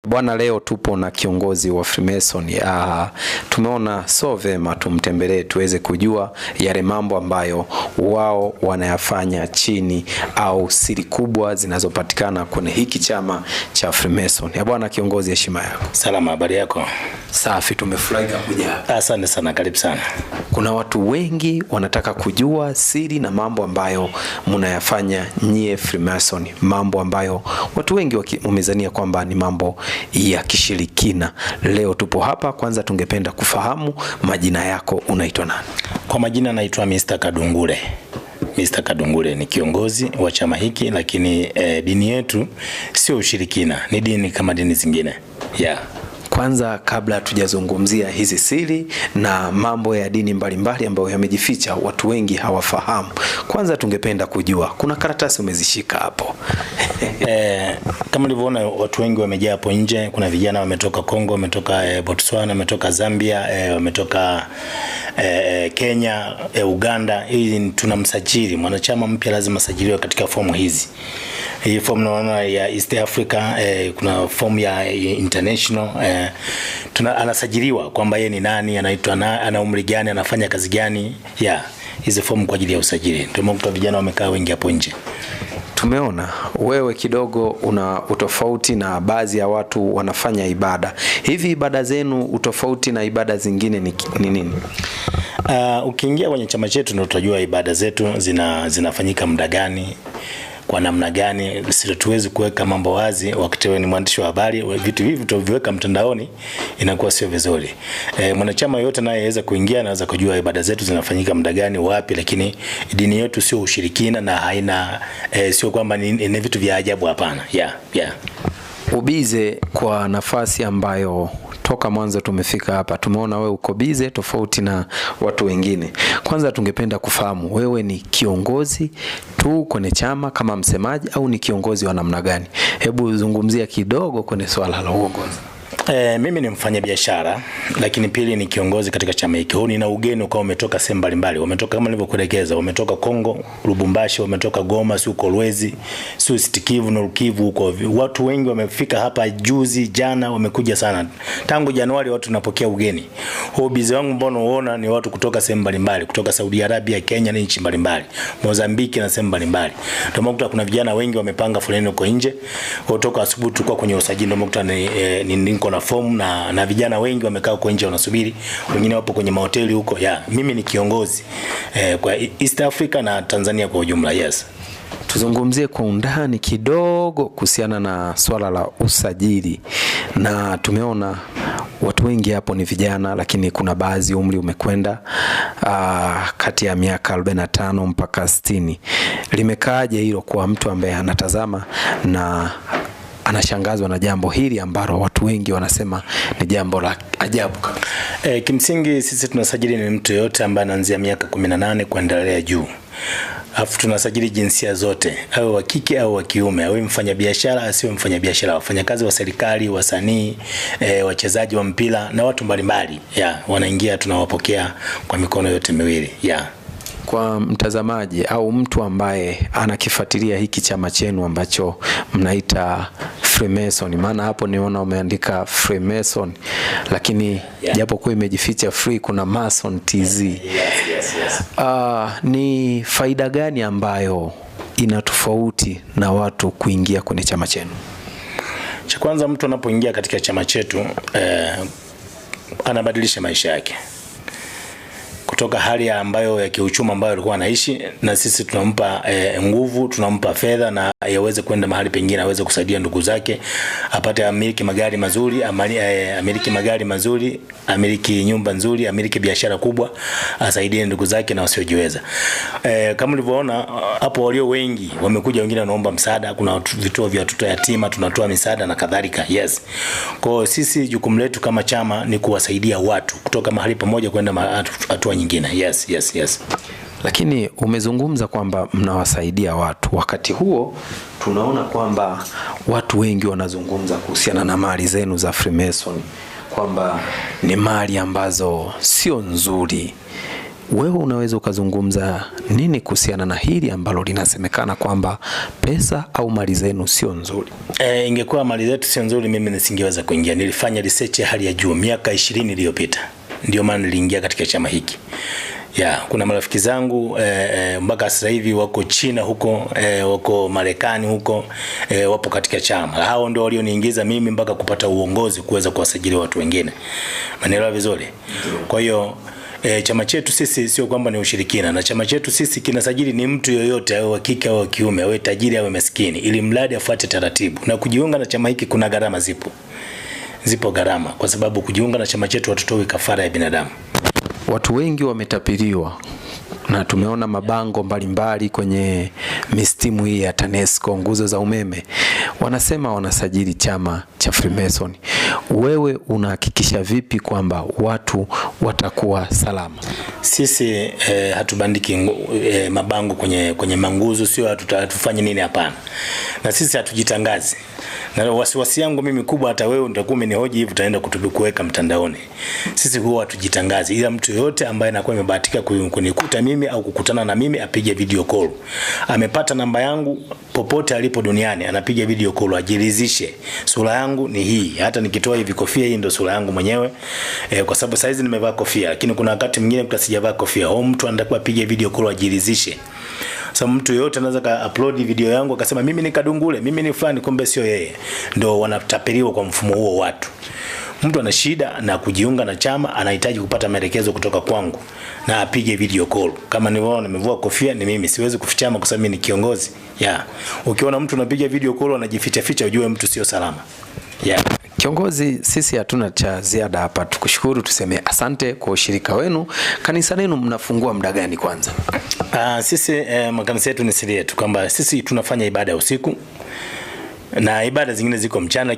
Bwana, leo tupo na kiongozi wa Freemason. Tumeona so vema tumtembelee tuweze kujua yale mambo ambayo wao wanayafanya chini au siri kubwa zinazopatikana kwenye hiki chama cha Freemason. Bwana kiongozi, heshima yako. Salama, habari yako? Safi, tumefurahi kuja hapa. Asante sana, karibu sana. Kuna watu wengi wanataka kujua siri na mambo ambayo mnayafanya nyie Freemason, mambo ambayo watu wengi wamezania kwamba ni mambo ya kishirikina. Leo tupo hapa, kwanza tungependa kufahamu majina yako, unaitwa nani? Kwa majina naitwa Mr. Kadungule. Mr. Kadungule ni kiongozi wa chama hiki, lakini dini yetu sio ushirikina, ni dini kama dini zingine. Kwanza kabla hatujazungumzia hizi siri na mambo ya dini mbalimbali ambayo yamejificha watu wengi hawafahamu, kwanza tungependa kujua, kuna karatasi umezishika hapo. Kama ulivyoona watu wengi wamejaa hapo nje. Kuna vijana wametoka Kongo, wametoka Botswana, wametoka Zambia, wametoka Kenya, Uganda. Hii tunamsajili mwanachama mpya, lazima sajiliwe katika fomu hizi. Hii fomu naona ya East Africa, kuna fomu ya international, anasajiliwa kwamba yeye ni nani, anaitwa ana umri gani, anafanya kazi gani. Hizi fomu kwa ajili ya usajili. Ndio maana vijana wamekaa wengi hapo nje. Tumeona wewe kidogo una utofauti na baadhi ya watu wanafanya ibada. Hivi ibada zenu utofauti na ibada zingine ni nini? Ukiingia kwenye chama chetu ndio utajua ibada zetu zinafanyika muda gani, kwa namna gani. Sisi tuwezi kuweka mambo wazi wakati wewe ni mwandishi wa habari. Vitu hivi tuviweka mtandaoni inakuwa sio vizuri. Mwanachama yote naye aweza kuingia, anaweza kujua ibada zetu zinafanyika muda gani, wapi, lakini dini yetu sio ushirikina na haina sio kwamba ni vitu vya ajabu, hapana. Ubize kwa nafasi ambayo toka mwanzo tumefika hapa, tumeona wewe uko bize tofauti na watu wengine. Kwanza tungependa kufahamu wewe ni kiongozi tu kwenye chama kama msemaji au ni kiongozi wa namna gani? Hebu zungumzia kidogo kwenye swala la uongozi. Mimi ni mfanyabiashara, lakini pili ni kiongozi katika chama hiki. Huu nina ugeni kwa umetoka sehemu mbalimbali. Wametoka kama nilivyokuelekeza, wametoka Kongo, Lubumbashi, wametoka Goma, Kolwezi, Kivu, Nord Kivu huko. Watu wengi wamefika hapa juzi, jana wamekuja sana. Tangu Januari watu tunapokea ugeni. Hobbies wangu mbona unaona ni watu kutoka sehemu mbalimbali, kutoka Saudi Arabia, Kenya na nchi mbalimbali, Mozambiki na sehemu mbalimbali. Ndio maana kuna vijana wengi wamepanga foleni huko nje. Kutoka asubuhi tulikuwa kwenye usajili, ndio maana niko na fomu na vijana wengi wamekaa huko nje wanasubiri, wengine wapo kwenye mahoteli huko. Mimi ni kiongozi kwa East Africa na Tanzania kwa ujumla. Tuzungumzie kwa undani kidogo kuhusiana na swala la usajili. Na tumeona watu wengi hapo ni vijana, lakini kuna baadhi umri umekwenda kati ya miaka 45 mpaka 60. Limekaaje hilo kwa mtu ambaye anatazama na anashangazwa na jambo hili ambalo watu wengi wanasema ni jambo la ajabu kabisa? Kimsingi sisi tunasajili ni mtu yote ambaye anaanzia miaka 18 kuendelea juu. Alafu tunasajili jinsia zote, awe wa kike au wa kiume, awe mfanyabiashara asiwe mfanyabiashara, wafanyakazi wa serikali, wasanii, wachezaji wa mpira na watu mbalimbali. Wanaingia, tunawapokea kwa mikono yote miwili. Kwa mtazamaji au mtu ambaye anakifuatilia hiki chama chenu ambacho mnaita Freemason, maana hapo niona umeandika Freemason, lakini japo kwa imejificha free kuna Mason TZ. Ni faida gani ambayo ina tofauti na watu kuingia kwenye chama chenu? Cha kwanza, mtu anapoingia katika chama chetu anabadilisha maisha yake kutoka hali ambayo ya kiuchumi ambayo alikuwa anaishi, na sisi tunampa nguvu, tunampa fedha na yaweze kwenda mahali pengine, aweze kusaidia ndugu zake, apate amiliki magari mazuri, amiliki magari mazuri, amiliki nyumba nzuri, amiliki biashara kubwa, asaidie ndugu zake na wasiojiweza. Kama ulivyoona hapo, walio wengi wamekuja, wengine wanaomba msaada. Kuna vituo vya watoto yatima, tunatoa misaada na kadhalika. Kwa sisi jukumu letu kama chama ni kuwasaidia watu kutoka mahali pamoja kwenda hatua nyingine. Yes. Lakini umezungumza kwamba mnawasaidia watu. Wakati huo tunaona kwamba watu wengi wanazungumza kuhusiana na mali zenu za Freemason kwamba ni mali ambazo sio nzuri. Wewe unaweza ukazungumza nini kuhusiana na hili ambalo linasemekana kwamba pesa au mali zenu sio nzuri? Ingekuwa mali zetu sio nzuri, mimi nisingeweza kuingia. Nilifanya research ya hali ya juu miaka 20 iliyopita. Ndio maana niliingia katika chama hiki. Kuna marafiki zangu mpaka sasa hivi wako China huko, wako Marekani huko, wapo katika chama. Hao ndio walioniingiza mimi mpaka kupata uongozi kuweza kuwasajili watu wengine. Maneno vizuri. Kwa hiyo chama chetu sisi sio kwamba ni ushirikina, na chama chetu sisi kinasajili ni mtu yoyote, awe wa kike au wa kiume, awe tajiri au maskini, ili mradi afuate taratibu. Na kujiunga na chama hiki kuna gharama zipo gharama, kwa sababu kujiunga na chama chetu hatutoi kafara ya binadamu. Watu wengi wametapeliwa na tumeona mabango mbalimbali kwenye mistimu hii ya TANESCO, nguzo za umeme, wanasema wanasajili chama cha Freemason. Wewe unahakikisha vipi kwamba watu watakuwa salama? Sisi hatubandiki mabango kwenye manguzo, sio hatufanye nini, hapana. Na sisi hatujitangazi. Na wasiwasi yangu mimi kubwa, hata wewe utakuwa umenihoji hivi utaenda kuweka mtandaoni. Sisi huwa hatujitangazi, ila mtu yote ambaye anakuwa amebahatika kunikuta mimi au kukutana na mimi apige video call. Amepata namba yangu popote alipo duniani, anapiga video call ajiridhishe sura yangu ni hii. Hata nikitoa hivi kofia, hii ndio sura yangu mwenyewe. Kwa sababu saizi nimevaa kofia, lakini kuna wakati mwingine mtu sijavaa kofia. Huyo mtu anataka apige video call ajiridhishe. Sasa mtu yote anaweza ka-upload video yangu akasema mimi ni Kadungule, mimi ni fulani, kumbe sio yeye. Ndio wanatapeliwa kwa mfumo huo watu. Mtu ana shida na kujiunga na chama, anahitaji kupata maelekezo kutoka kwangu na apige video call. Kama nilivyoona nimevua kofia, ni mimi, siwezi kufichama kwa sababu mimi ni kiongozi. Ukiona mtu anapiga video call anajificha ujue mtu sio salama. Kiongozi, sisi hatuna cha ziada hapa. Tukushukuru, tuseme asante kwa ushirika wenu. Kanisa lenu mnafungua muda gani kwanza? Sisi makanisa yetu ni siri yetu kwamba sisi tunafanya ibada ya usiku na ibada zingine ziko mchana.